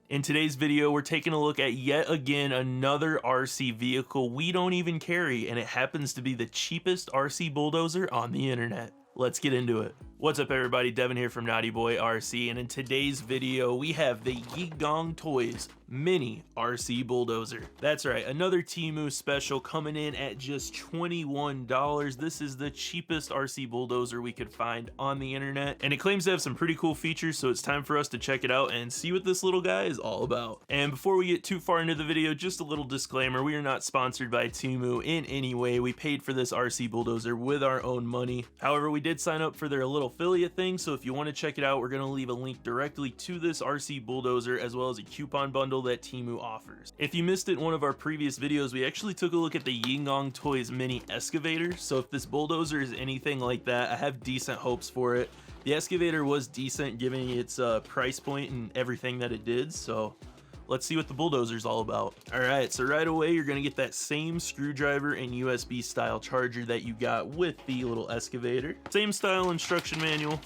In today's video, we're taking a look at yet again another RC vehicle we don't even carry, and it happens to be the cheapest RC bulldozer on the internet. Let's get into it. What's up everybody, Devin here from Naughty Boy RC, and in today's video we have the Gong Toys Mini RC Bulldozer. That's right, another Temu special coming in at just $21. This is the cheapest RC bulldozer we could find on the internet, and it claims to have some pretty cool features, so it's time for us to check it out and see what this little guy is all about. And before we get too far into the video, just a little disclaimer, we are not sponsored by Temu in any way. We paid for this RC bulldozer with our own money. However, we did sign up for their little affiliate thing, so if you want to check it out, we're going to leave a link directly to this RC bulldozer as well as a coupon bundle that Temu offers. If you missed it in one of our previous videos, we actually took a look at the Gong Toys Mini Excavator, so if this bulldozer is anything like that, I have decent hopes for it. The excavator was decent given its price point and everything that it did, so let's see what the bulldozer's all about. Alright, so right away you're going to get that same screwdriver and USB style charger that you got with the little excavator. Same style instruction manual.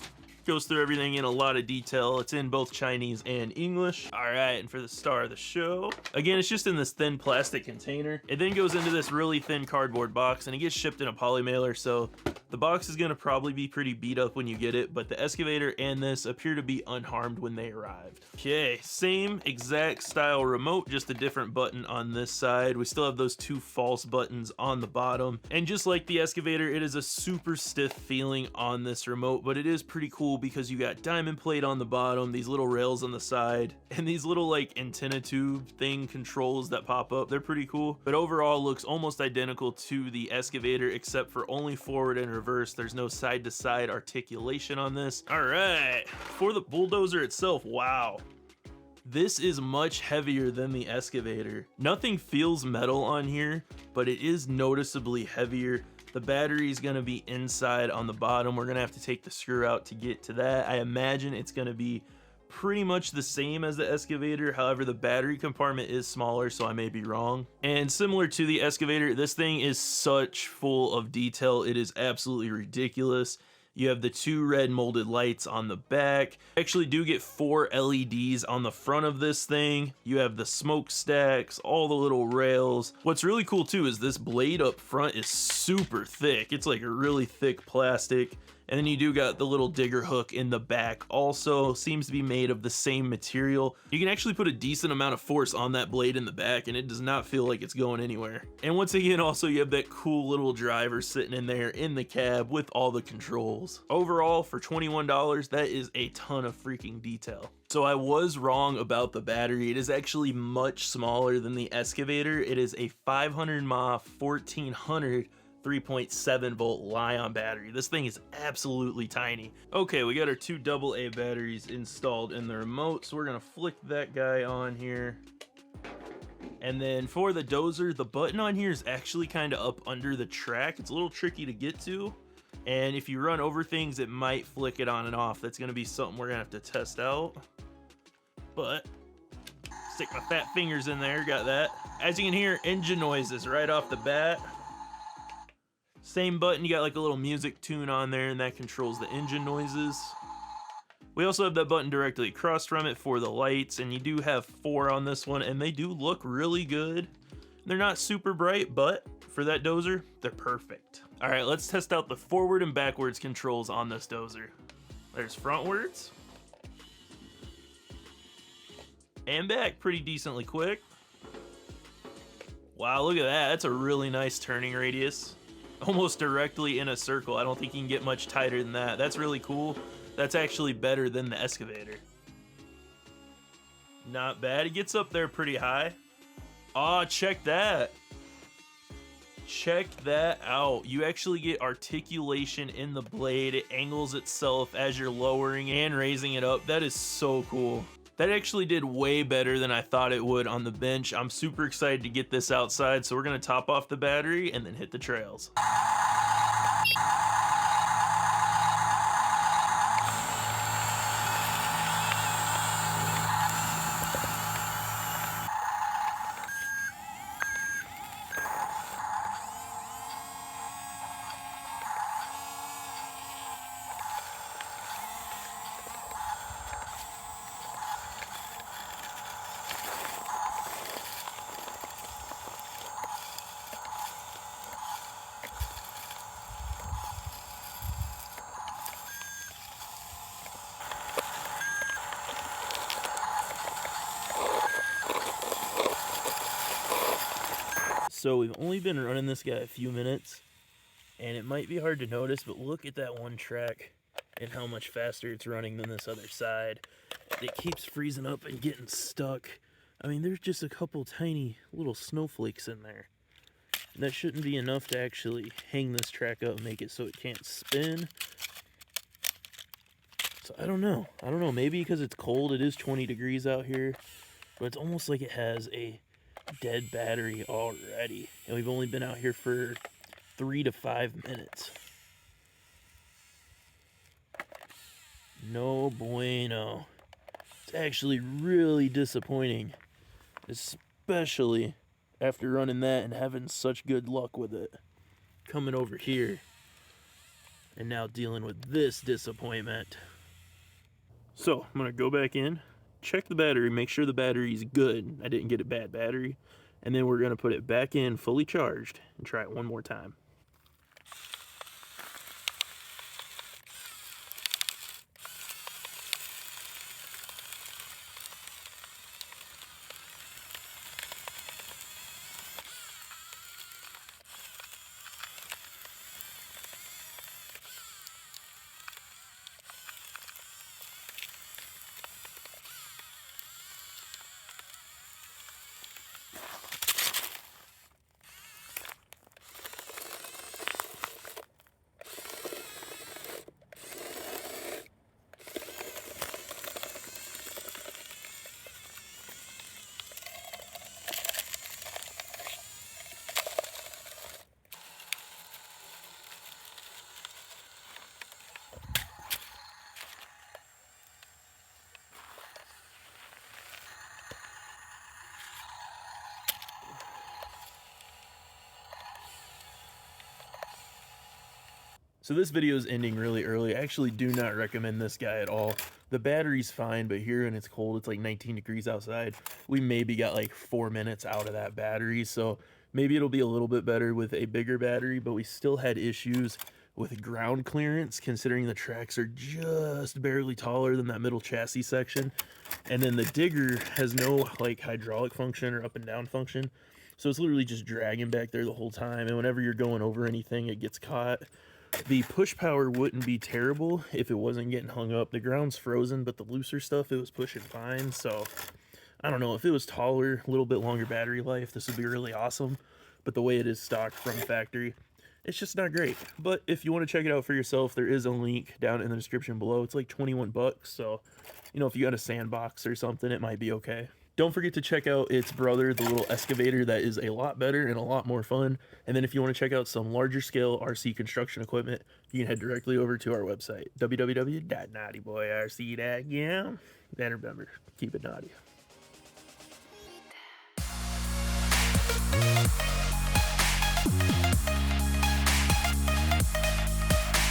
Goes through everything in a lot of detail. It's in both Chinese and English. Alright, and for the star of the show, again, it's just in this thin plastic container. It then goes into this really thin cardboard box and it gets shipped in a poly mailer, so the box is going to probably be pretty beat up when you get it, but the excavator and this appear to be unharmed when they arrived. Okay, same exact style remote, just a different button on this side. We still have those two false buttons on the bottom, and just like the excavator, it is a super stiff feeling on this remote, but it is pretty cool because you got diamond plate on the bottom, these little rails on the side, and these little like antenna tube thing controls that pop up. They're pretty cool, but overall looks almost identical to the excavator except for only forward and reverse. There's no side to side articulation on this. All right, for the bulldozer itself, wow, this is much heavier than the excavator. Nothing feels metal on here, but it is noticeably heavier. The battery is going to be inside on the bottom. We're going to have to take the screw out to get to that. I imagine it's going to be pretty much the same as the excavator. However, the battery compartment is smaller, so I may be wrong. And similar to the excavator, this thing is such full of detail. It is absolutely ridiculous. You have the two red molded lights on the back. You actually do get 4 LEDs on the front of this thing. You have the smokestacks, all the little rails. What's really cool too is this blade up front is super thick. It's like a really thick plastic. And then you do got the little digger hook in the back, also seems to be made of the same material. You can actually put a decent amount of force on that blade in the back and it does not feel like it's going anywhere. And once again, also you have that cool little driver sitting in there in the cab with all the controls. Overall, for $21, that is a ton of freaking detail. So I was wrong about the battery. It is actually much smaller than the excavator. It is a 500 mAh 1400 3.7 volt Li-ion battery. This thing is absolutely tiny. Okay, we got our two AA batteries installed in the remote, so we're gonna flick that guy on here. And then for the Dozer, the button on here is actually kind of up under the track. It's a little tricky to get to, and if you run over things, it might flick it on and off. That's gonna be something we're gonna have to test out. But stick my fat fingers in there, got that. As you can hear, engine noises right off the bat. Same button, you got like a little music tune on there, and that controls the engine noises. We also have that button directly across from it for the lights, and you do have 4 on this one, and they do look really good. They're not super bright, but for that Dozer, they're perfect. All right, let's test out the forward and backwards controls on this Dozer. There's frontwards and back, pretty decently quick. Wow, look at that. That's a really nice turning radius. Almost directly in a circle. I don't think you can get much tighter than that. That's really cool. That's actually better than the excavator. Not bad. It gets up there pretty high. Ah, check that. Check that out. You actually get articulation in the blade. It angles itself as you're lowering and raising it up. That is so cool. That actually did way better than I thought it would on the bench. I'm super excited to get this outside, so we're gonna top off the battery and then hit the trails. So we've only been running this guy a few minutes, and it might be hard to notice, but look at that one track and how much faster it's running than this other side. It keeps freezing up and getting stuck. I mean, there's just a couple tiny little snowflakes in there. And that shouldn't be enough to actually hang this track up and make it so it can't spin. So I don't know. Maybe because it's cold, it is 20 degrees out here, but it's almost like it has a dead battery already. And we've only been out here for 3 to 5 minutes. No bueno. It's actually really disappointing, especially after running that and having such good luck with it. Coming over here and now dealing with this disappointment. So I'm gonna go back in, check the battery, make sure the battery's good. I didn't get a bad battery. And then we're gonna put it back in fully charged and try it one more time. So this video is ending really early. I actually do not recommend this guy at all. The battery's fine, but here when it's cold, it's like 19 degrees outside. We maybe got like 4 minutes out of that battery, so maybe it'll be a little bit better with a bigger battery, but we still had issues with ground clearance considering the tracks are just barely taller than that middle chassis section. And then the digger has no like hydraulic function or up and down function. So it's literally just dragging back there the whole time. And whenever you're going over anything, it gets caught. The push power wouldn't be terrible if it wasn't getting hung up. The ground's frozen, but the looser stuff, it was pushing fine. So I don't know, if it was taller, a little bit longer battery life, this would be really awesome. But the way it is stocked from factory, it's just not great. But if you want to check it out for yourself, there is a link down in the description below. It's like 21 bucks. So, you know, if you got a sandbox or something, it might be okay. Don't forget to check out its brother, the little excavator, that is a lot better and a lot more fun. And then if you want to check out some larger scale RC construction equipment, you can head directly over to our website, www.naughtyboyrc.com. And remember, keep it naughty.